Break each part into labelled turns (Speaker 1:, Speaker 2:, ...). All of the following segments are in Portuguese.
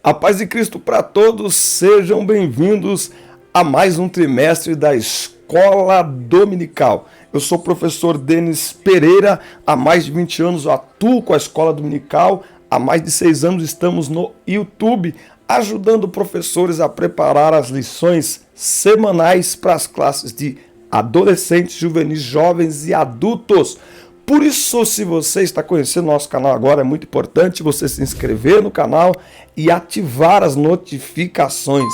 Speaker 1: A paz de Cristo para todos, sejam bem-vindos a mais um trimestre da Escola Dominical. Eu sou o professor Denis Pereira, há mais de 20 anos eu atuo com a Escola Dominical, há mais de 6 anos estamos no YouTube, ajudando professores a preparar as lições semanais para as classes de adolescentes, juvenis, jovens e adultos. Por isso, se você está conhecendo o nosso canal agora, é muito importante você se inscrever no canal e ativar as notificações.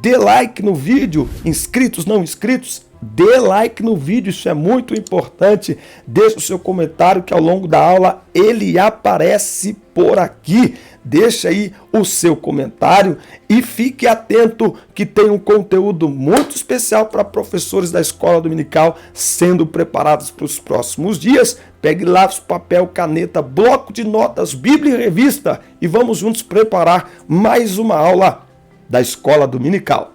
Speaker 1: Dê like no vídeo, inscritos, não inscritos, dê like no vídeo, isso é muito importante. Deixe o seu comentário que ao longo da aula ele aparece por aqui. Deixe aí o seu comentário e fique atento que tem um conteúdo muito especial para professores da Escola Dominical sendo preparados para os próximos dias. Pegue lápis, papel, caneta, bloco de notas, Bíblia e revista e vamos juntos preparar mais uma aula da Escola Dominical.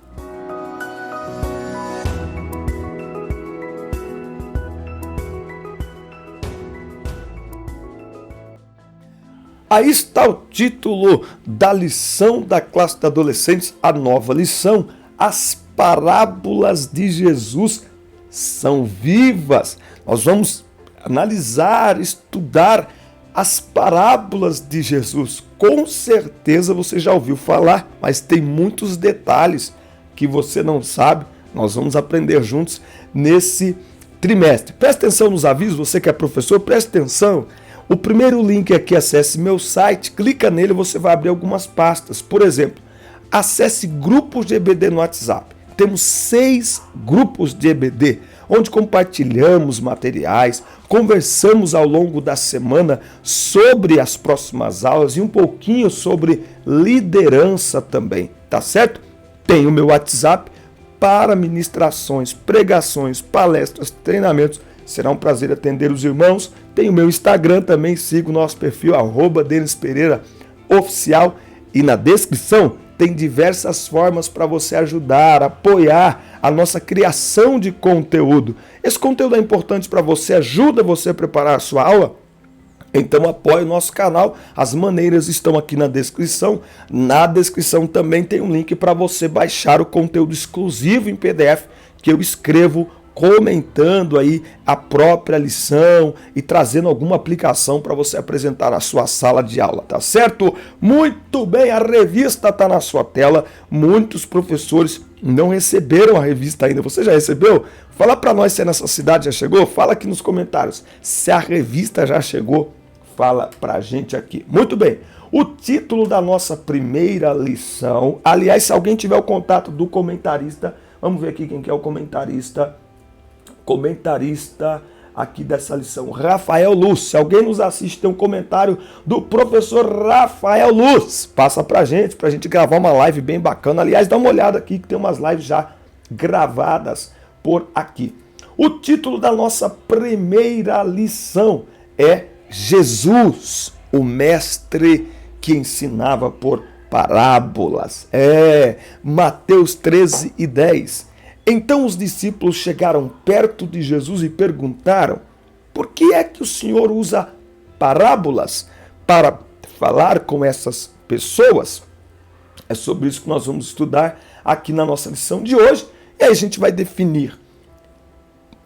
Speaker 1: Aí está o título da lição da classe de adolescentes, a nova lição. As parábolas de Jesus são vivas. Nós vamos analisar, estudar as parábolas de Jesus. Com certeza você já ouviu falar, mas tem muitos detalhes que você não sabe. Nós vamos aprender juntos nesse trimestre. Preste atenção nos avisos, você que é professor, preste atenção. O primeiro link aqui, acesse meu site, clica nele, você vai abrir algumas pastas. Por exemplo, acesse grupos de EBD no WhatsApp. Temos 6 grupos de EBD, onde compartilhamos materiais, conversamos ao longo da semana sobre as próximas aulas e um pouquinho sobre liderança também, tá certo? Tem o meu WhatsApp para ministrações, pregações, palestras, treinamentos. Será um prazer atender os irmãos. Tem o meu Instagram também, siga o nosso perfil, @Denis Pereira Oficial. E na descrição tem diversas formas para você ajudar, apoiar a nossa criação de conteúdo. Esse conteúdo é importante para você, ajuda você a preparar a sua aula? Então apoie o nosso canal, as maneiras estão aqui na descrição. Na descrição também tem um link para você baixar o conteúdo exclusivo em PDF que eu escrevo comentando aí a própria lição e trazendo alguma aplicação para você apresentar na sua sala de aula, tá certo? Muito bem, a revista está na sua tela. Muitos professores não receberam a revista ainda. Você já recebeu? Fala para nós se é nessa cidade já chegou. Fala aqui nos comentários se a revista já chegou. Fala pra gente aqui. Muito bem, o título da nossa primeira lição. Aliás, se alguém tiver o contato do comentarista, vamos ver aqui quem que é o comentarista aqui dessa lição, Rafael Luz. Se alguém nos assiste, tem um comentário do professor Rafael Luz, passa pra gente gravar uma live bem bacana. Aliás, dá uma olhada aqui que tem umas lives já gravadas por aqui. O título da nossa primeira lição é Jesus, o mestre que ensinava por parábolas. Mateus 13:10. Então os discípulos chegaram perto de Jesus e perguntaram: por que é que o Senhor usa parábolas para falar com essas pessoas? É sobre isso que nós vamos estudar aqui na nossa lição de hoje. E aí a gente vai definir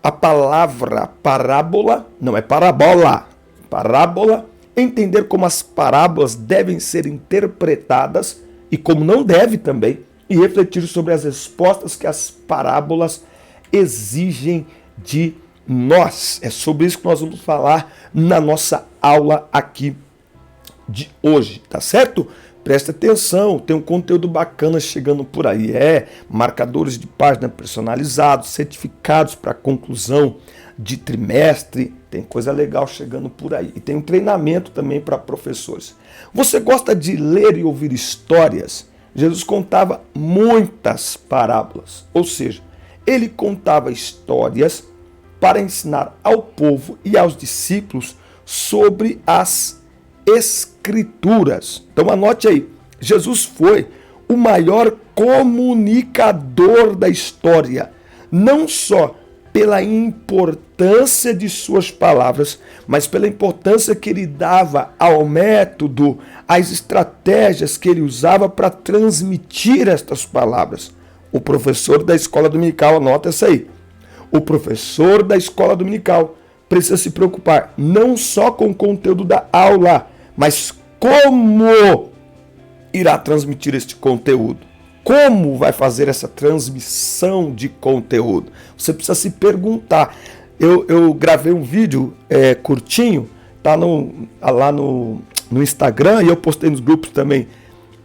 Speaker 1: a palavra parábola, não é parabola, parábola, entender como as parábolas devem ser interpretadas e como não deve também, e refletir sobre as respostas que as parábolas exigem de nós. É sobre isso que nós vamos falar na nossa aula aqui de hoje, tá certo? Presta atenção, tem um conteúdo bacana chegando por aí. Marcadores de página personalizados, certificados para conclusão de trimestre, tem coisa legal chegando por aí. E tem um treinamento também para professores. Você gosta de ler e ouvir histórias? Jesus contava muitas parábolas, ou seja, ele contava histórias para ensinar ao povo e aos discípulos sobre as Escrituras. Então anote aí, Jesus foi o maior comunicador da história, não só pela importância de suas palavras, mas pela importância que ele dava ao método, às estratégias que ele usava para transmitir estas palavras. O professor da escola dominical, anota isso aí. O professor da escola dominical precisa se preocupar não só com o conteúdo da aula, mas como irá transmitir este conteúdo. Como vai fazer essa transmissão de conteúdo? Você precisa se perguntar. Eu gravei um vídeo curtinho, tá lá no Instagram, e eu postei nos grupos também.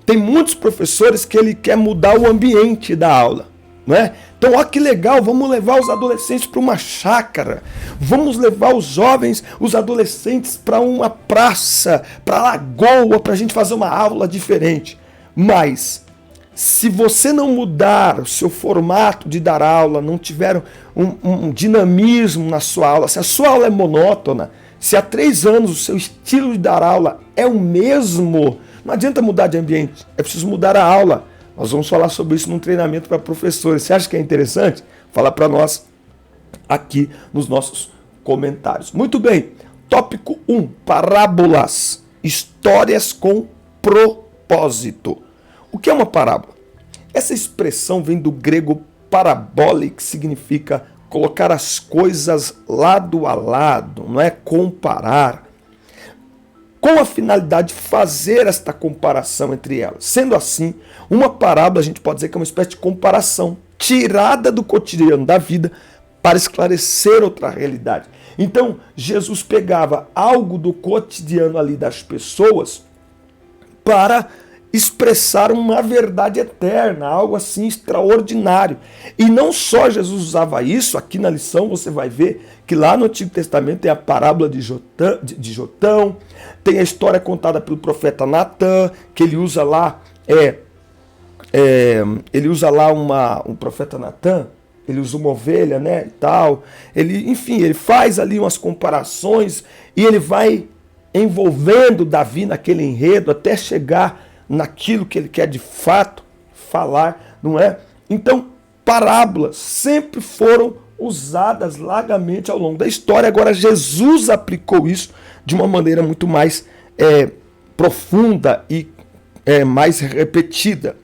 Speaker 1: Tem muitos professores que ele quer mudar o ambiente da aula, não é? Então, ó, que legal, vamos levar os adolescentes para uma chácara, vamos levar os jovens, os adolescentes para uma praça, para a lagoa, para a gente fazer uma aula diferente. Mas se você não mudar o seu formato de dar aula, não tiver um dinamismo na sua aula, se a sua aula é monótona, se há 3 anos o seu estilo de dar aula é o mesmo, não adianta mudar de ambiente, é preciso mudar a aula. Nós vamos falar sobre isso num treinamento para professores. Você acha que é interessante? Fala para nós aqui nos nossos comentários. Muito bem, tópico 1, parábolas, histórias com propósito. O que é uma parábola? Essa expressão vem do grego parabole, que significa colocar as coisas lado a lado, não é? Comparar, com a finalidade de fazer esta comparação entre elas. Sendo assim, uma parábola a gente pode dizer que é uma espécie de comparação tirada do cotidiano da vida para esclarecer outra realidade. Então, Jesus pegava algo do cotidiano ali das pessoas para expressar uma verdade eterna, algo assim extraordinário. E não só Jesus usava isso, aqui na lição você vai ver que lá no Antigo Testamento tem a parábola de Jotão, tem a história contada pelo profeta Natã, que ele usa lá, um profeta Natã, ele usa uma ovelha, né, e tal. Ele faz ali umas comparações e ele vai envolvendo Davi naquele enredo até chegar naquilo que ele quer de fato falar, não é? Então, parábolas sempre foram usadas largamente ao longo da história. Agora, Jesus aplicou isso de uma maneira muito mais profunda e mais repetida.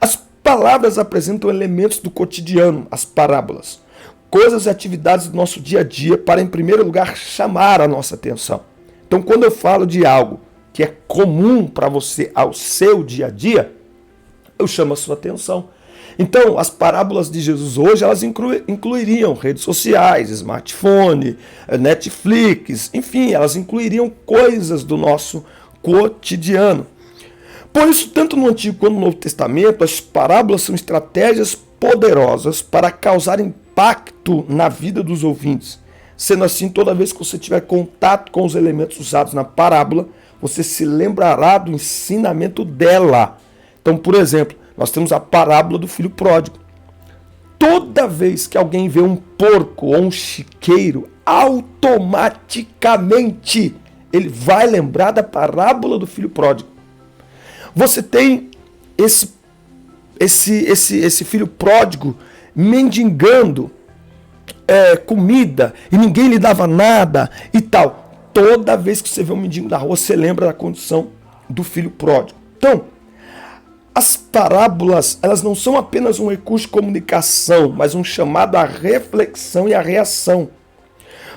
Speaker 1: As palavras apresentam elementos do cotidiano, as parábolas, coisas e atividades do nosso dia a dia para, em primeiro lugar, chamar a nossa atenção. Então, quando eu falo de algo que é comum para você ao seu dia a dia, eu chamo a sua atenção. Então, as parábolas de Jesus hoje, elas incluiriam redes sociais, smartphone, Netflix, enfim, elas incluiriam coisas do nosso cotidiano. Por isso, tanto no Antigo quanto no Novo Testamento, as parábolas são estratégias poderosas para causar impacto na vida dos ouvintes. Sendo assim, toda vez que você tiver contato com os elementos usados na parábola, você se lembrará do ensinamento dela. Então, por exemplo, nós temos a parábola do filho pródigo. Toda vez que alguém vê um porco ou um chiqueiro, automaticamente ele vai lembrar da parábola do filho pródigo. Você tem esse filho pródigo mendigando comida e ninguém lhe dava nada e tal. Toda vez que você vê um mendigo na rua, você lembra da condição do filho pródigo. Então, as parábolas, elas não são apenas um recurso de comunicação, mas um chamado à reflexão e à reação.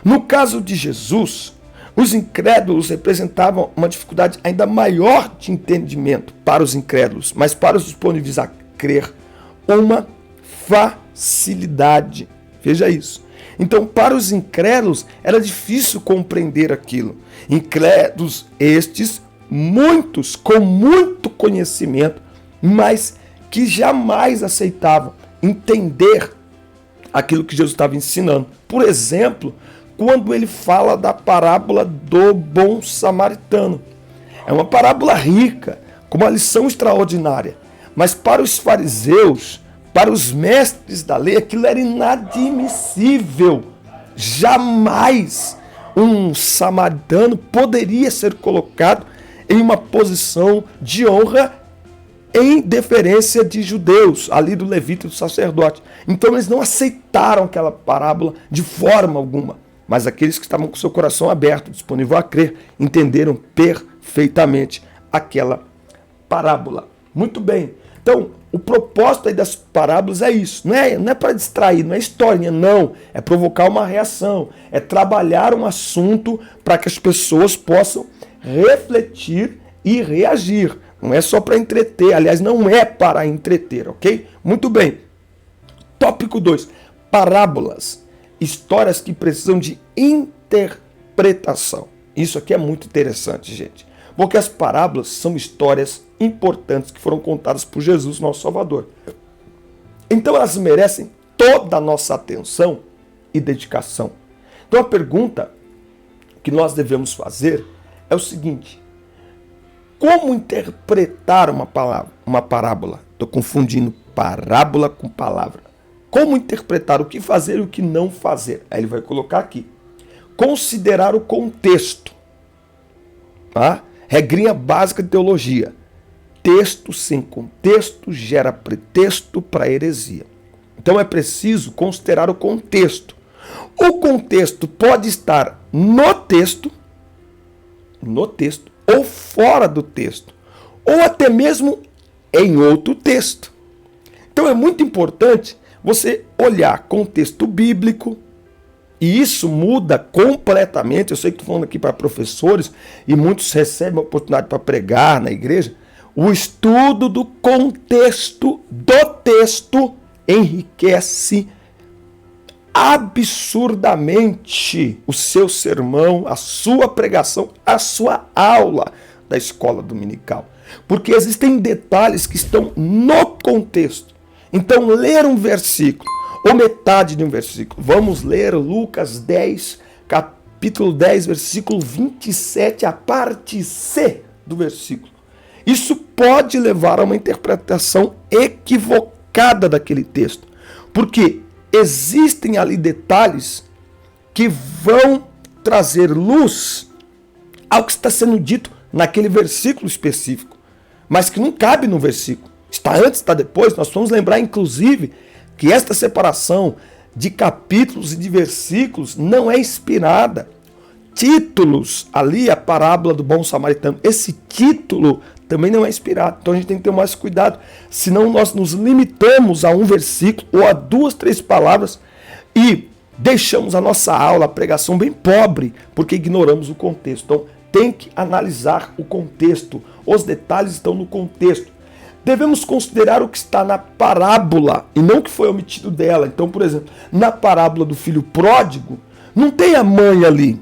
Speaker 1: No caso de Jesus, os incrédulos representavam uma dificuldade ainda maior de entendimento para os incrédulos, mas para os disponíveis a crer, uma facilidade. Veja isso. Então, para os incrédulos, era difícil compreender aquilo. Incrédulos estes, muitos com muito conhecimento, mas que jamais aceitavam entender aquilo que Jesus estava ensinando. Por exemplo, quando ele fala da parábola do bom samaritano. É uma parábola rica, com uma lição extraordinária. Mas para os fariseus, para os mestres da lei, aquilo era inadmissível. Jamais um samaritano poderia ser colocado em uma posição de honra em deferência de judeus, ali do levita e do sacerdote. Então eles não aceitaram aquela parábola de forma alguma. Mas aqueles que estavam com seu coração aberto, disponível a crer, entenderam perfeitamente aquela parábola. Muito bem. Então, o propósito aí das parábolas é isso. Não é para distrair, não é historinha, não. É provocar uma reação. É trabalhar um assunto para que as pessoas possam refletir e reagir. Não é só para entreter. Aliás, não é para entreter, ok? Muito bem. Tópico 2. Parábolas. Histórias que precisam de interpretação. Isso aqui é muito interessante, gente. Porque as parábolas são histórias importantes que foram contadas por Jesus, nosso Salvador. Então elas merecem toda a nossa atenção e dedicação. Então a pergunta que nós devemos fazer é o seguinte: como interpretar uma parábola? Estou confundindo parábola com palavra. Como interpretar, o que fazer e o que não fazer? Aí ele vai colocar aqui. Considerar o contexto. Tá? Regrinha básica de teologia. Texto sem contexto gera pretexto para heresia. Então é preciso considerar o contexto. O contexto pode estar no texto, ou fora do texto, ou até mesmo em outro texto. Então é muito importante você olhar contexto bíblico, e isso muda completamente. Eu sei que estou falando aqui para professores, e muitos recebem a oportunidade para pregar na igreja. O estudo do contexto do texto enriquece absurdamente o seu sermão, a sua pregação, a sua aula da escola dominical. Porque existem detalhes que estão no contexto. Então, ler um versículo, ou metade de um versículo. Vamos ler Lucas 10, capítulo 10, versículo 27, a parte C do versículo. Isso pode levar a uma interpretação equivocada daquele texto. Porque existem ali detalhes que vão trazer luz ao que está sendo dito naquele versículo específico, mas que não cabe no versículo. Está antes, está depois. Nós vamos lembrar, inclusive, que esta separação de capítulos e de versículos não é inspirada. Títulos, ali a parábola do bom samaritano, esse título também não é inspirado. Então a gente tem que ter mais cuidado, senão nós nos limitamos a um versículo ou a 2, 3 palavras e deixamos a nossa aula, a pregação bem pobre, porque ignoramos o contexto. Então tem que analisar o contexto, os detalhes estão no contexto. Devemos considerar o que está na parábola e não o que foi omitido dela. Então, por exemplo, na parábola do filho pródigo, não tem a mãe ali.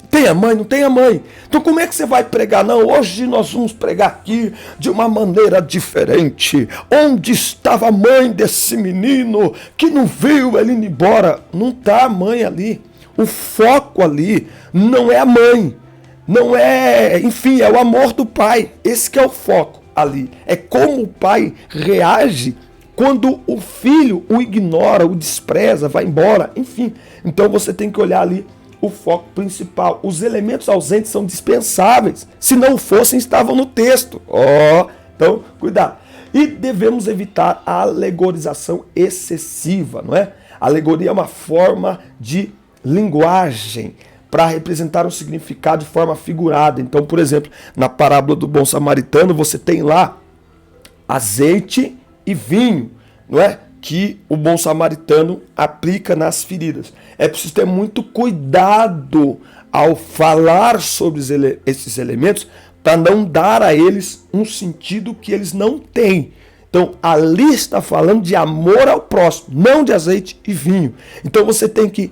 Speaker 1: Tem a mãe? Não tem a mãe. Então como é que você vai pregar? Não, hoje nós vamos pregar aqui de uma maneira diferente. Onde estava a mãe desse menino que não viu ele indo embora? Não está a mãe ali. O foco ali não é a mãe. Não é, enfim, é o amor do pai. Esse que é o foco ali. É como o pai reage quando o filho o ignora, o despreza, vai embora, enfim. Então você tem que olhar ali o foco principal. Os elementos ausentes são dispensáveis. Se não fossem, estavam no texto. Então, cuidado. E devemos evitar a alegorização excessiva, não é? A alegoria é uma forma de linguagem para representar um significado de forma figurada. Então, por exemplo, na parábola do bom samaritano, você tem lá azeite e vinho, não é? Que o bom samaritano aplica nas feridas. É preciso ter muito cuidado ao falar sobre esses elementos para não dar a eles um sentido que eles não têm. Então, ali está falando de amor ao próximo, não de azeite e vinho. Então, você tem que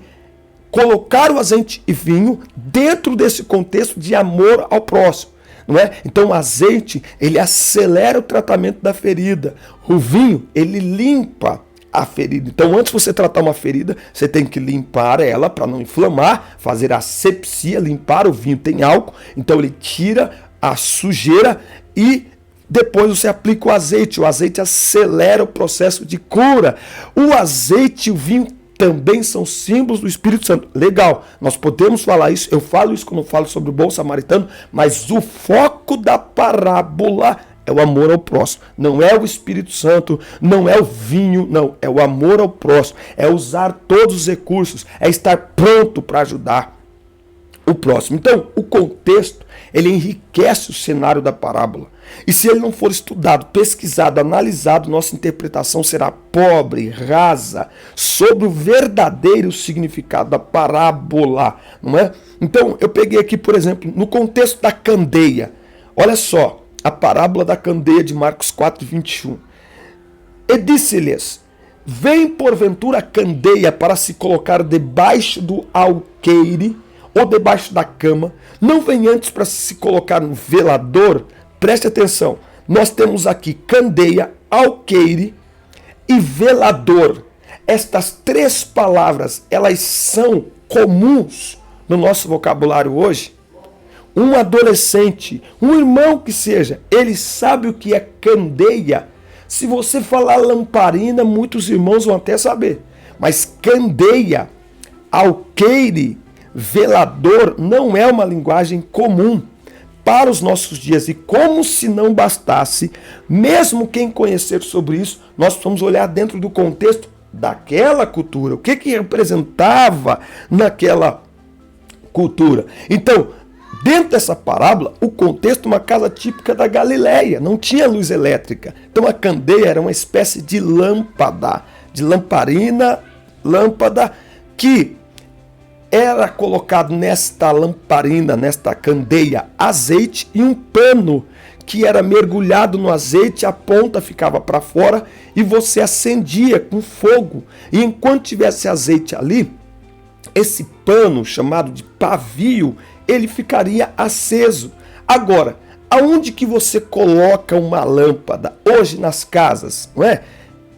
Speaker 1: colocar o azeite e vinho dentro desse contexto de amor ao próximo, não é? Então o azeite, ele acelera o tratamento da ferida. O vinho, ele limpa a ferida. Então antes de você tratar uma ferida, você tem que limpar ela para não inflamar, fazer asepsia, limpar. O vinho tem álcool, então ele tira a sujeira e depois você aplica o azeite. O azeite acelera o processo de cura. O azeite e o vinho também são símbolos do Espírito Santo. Legal, nós podemos falar isso, eu falo isso quando eu falo sobre o bom samaritano, mas o foco da parábola É o amor ao próximo. Não é o Espírito Santo, não é o vinho, não. É o amor ao próximo. É usar todos os recursos. É estar pronto para ajudar o próximo. Então, o contexto, ele enriquece o cenário da parábola. E se ele não for estudado, pesquisado, analisado, nossa interpretação será pobre, rasa, sobre o verdadeiro significado da parábola, não é? Então, eu peguei aqui, por exemplo, no contexto da candeia. Olha só, a parábola da candeia de Marcos 4:21. E disse-lhes: vem porventura a candeia para se colocar debaixo do alqueire ou debaixo da cama, não vem antes para se colocar no velador? Preste atenção, nós temos aqui candeia, alqueire e velador. Estas três palavras, elas são comuns no nosso vocabulário hoje. Um adolescente, um irmão que seja, ele sabe o que é candeia. Se você falar lamparina, muitos irmãos vão até saber. Mas candeia, alqueire, velador não é uma linguagem comum para os nossos dias. E como se não bastasse, mesmo quem conhecer sobre isso, nós vamos olhar dentro do contexto daquela cultura. O que representava naquela cultura? Então, dentro dessa parábola, o contexto é uma casa típica da Galileia. Não tinha luz elétrica. Então a candeia era uma espécie de lâmpada, de lamparina, lâmpada, que era colocado nesta lamparina, nesta candeia, azeite e um pano que era mergulhado no azeite, a ponta ficava para fora e você acendia com fogo. E enquanto tivesse azeite ali, esse pano, chamado de pavio, ele ficaria aceso. Agora, aonde que você coloca uma lâmpada hoje nas casas, não é?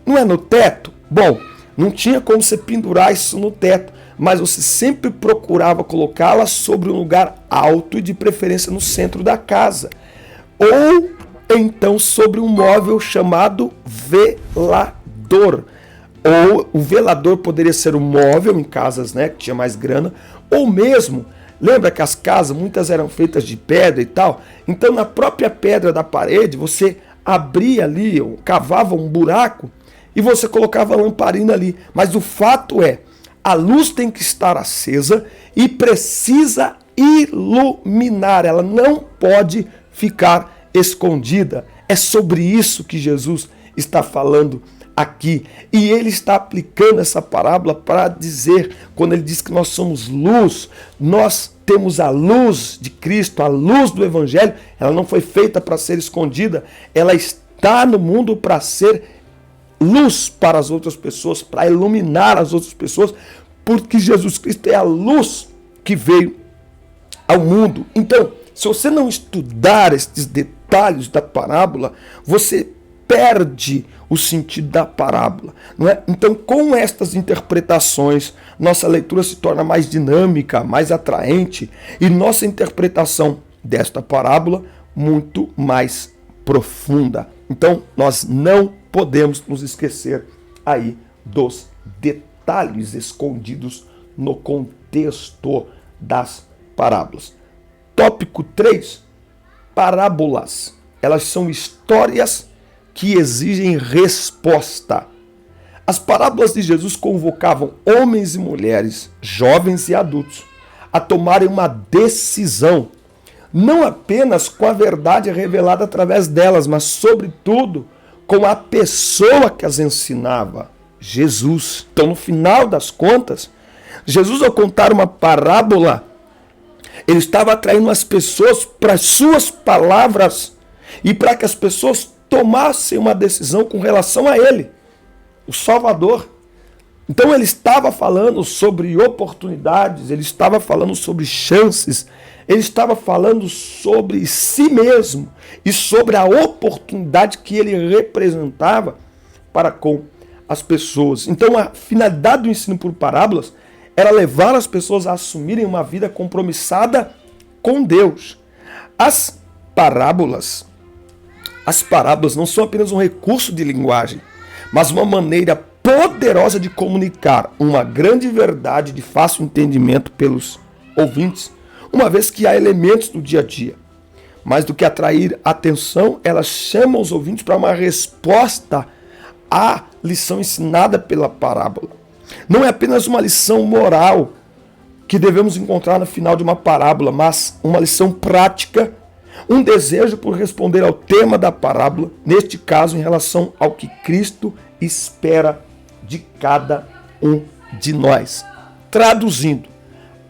Speaker 1: Não é no teto? Bom, não tinha como você pendurar isso no teto, mas você sempre procurava colocá-la sobre um lugar alto e de preferência no centro da casa. Ou então sobre um móvel chamado velador. Ou o velador poderia ser um móvel em casas, né, que tinha mais grana, ou mesmo, lembra que as casas muitas eram feitas de pedra e tal? Então na própria pedra da parede você abria ali, ou cavava um buraco e você colocava a lamparina ali. Mas o fato é, a luz tem que estar acesa e precisa iluminar, ela não pode ficar escondida. É sobre isso que Jesus está falando aqui. E ele está aplicando essa parábola para dizer, quando ele diz que nós somos luz, nós temos a luz de Cristo, a luz do Evangelho, ela não foi feita para ser escondida, ela está no mundo para ser luz para as outras pessoas, para iluminar as outras pessoas, porque Jesus Cristo é a luz que veio ao mundo. Então, se você não estudar estes detalhes da parábola, você perde o sentido da parábola, não é? Então, com estas interpretações, nossa leitura se torna mais dinâmica, mais atraente, e nossa interpretação desta parábola muito mais profunda. Então, nós não podemos nos esquecer aí dos detalhes escondidos no contexto das parábolas. Tópico 3, parábolas. Elas são histórias que exigem resposta. As parábolas de Jesus convocavam homens e mulheres, jovens e adultos, a tomarem uma decisão, não apenas com a verdade revelada através delas, mas sobretudo com a pessoa que as ensinava, Jesus. Então, no final das contas, Jesus, ao contar uma parábola, ele estava atraindo as pessoas para as suas palavras e para que as pessoas tomassem uma decisão com relação a ele, o Salvador. Então ele estava falando sobre oportunidades, ele estava falando sobre chances, ele estava falando sobre si mesmo e sobre a oportunidade que ele representava para com as pessoas. Então a finalidade do ensino por parábolas era levar as pessoas a assumirem uma vida compromissada com Deus. As parábolas não são apenas um recurso de linguagem, mas uma maneira poderosa de comunicar uma grande verdade de fácil entendimento pelos ouvintes, uma vez que há elementos do dia a dia. mais do que atrair atenção, ela chama os ouvintes para uma resposta à lição ensinada pela parábola. Não é apenas uma lição moral que devemos encontrar no final de uma parábola, mas uma lição prática, um desejo por responder ao tema da parábola, neste caso em relação ao que Cristo espera de cada um de nós. Traduzindo,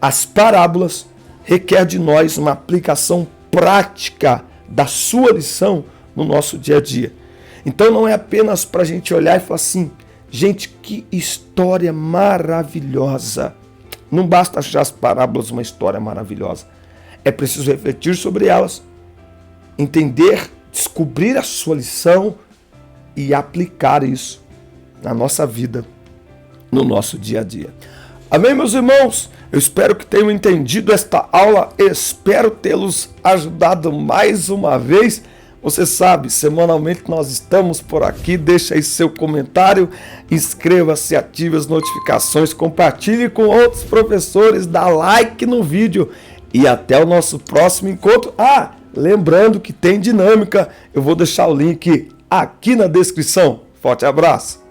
Speaker 1: as parábolas requer de nós uma aplicação prática da sua lição no nosso dia a dia. Então não é apenas para a gente olhar e falar assim, gente, que história maravilhosa. Não basta achar as parábolas uma história maravilhosa. É preciso refletir sobre elas, entender, descobrir a sua lição e aplicar isso na nossa vida, no nosso dia a dia. Amém, meus irmãos? Eu espero que tenham entendido esta aula, espero tê-los ajudado mais uma vez. Você sabe, semanalmente nós estamos por aqui, deixa aí seu comentário, inscreva-se, ative as notificações, compartilhe com outros professores, dá like no vídeo e até o nosso próximo encontro. Lembrando que tem dinâmica, eu vou deixar o link aqui na descrição. Forte abraço!